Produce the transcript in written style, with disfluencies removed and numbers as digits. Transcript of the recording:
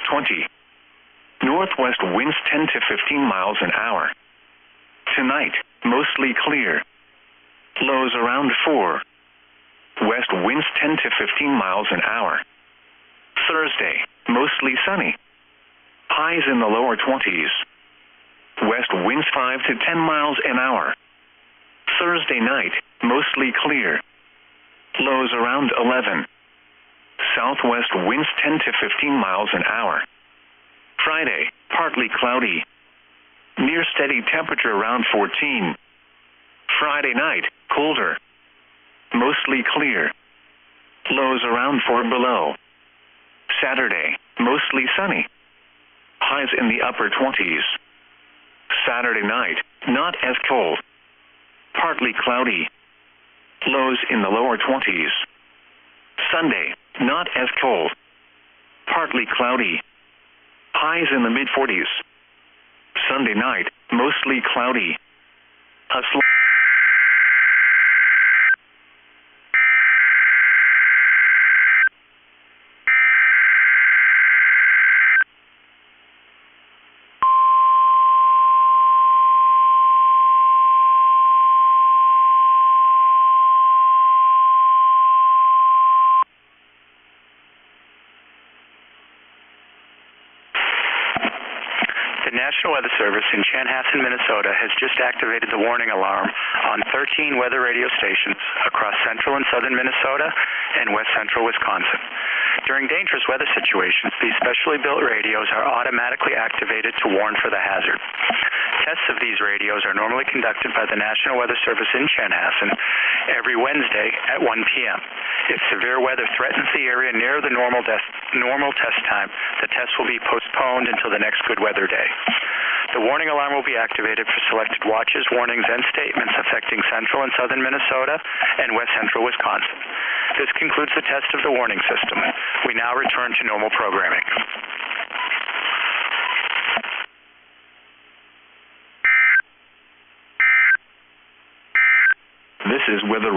20. Northwest winds 10 to 15 miles an hour. Tonight, mostly clear. Lows around 4. West winds 10 to 15 miles an hour. Thursday, mostly sunny. Highs in the lower 20s. West winds 5 to 10 miles an hour. Thursday night, mostly clear. Lows around 11. Southwest winds 10 to 15 miles an hour. Friday, partly cloudy. Near steady temperature around 14. Friday night, colder. Mostly clear. Lows around 4 below. Saturday, mostly sunny. Highs in the upper 20s. Saturday night, not as cold. Partly cloudy. Lows in the lower 20s. Sunday, not as cold. Partly cloudy. Highs in the mid-40s. Sunday night, mostly cloudy. A The National Weather Service in Chanhassen, Minnesota has just activated the warning alarm on 13 weather radio stations across central and southern Minnesota and west central Wisconsin. During dangerous weather situations, these specially built radios are automatically activated to warn for the hazard. Tests of these radios are normally conducted by the National Weather Service in Chanhassen every Wednesday at 1 p.m. If severe weather threatens the area near the normal test time, the test will be postponed until the next good weather day. The warning alarm will be activated for selected watches, warnings, and statements affecting central and southern Minnesota and west central Wisconsin. This concludes the test of the warning system. We now return to normal programming. This is weather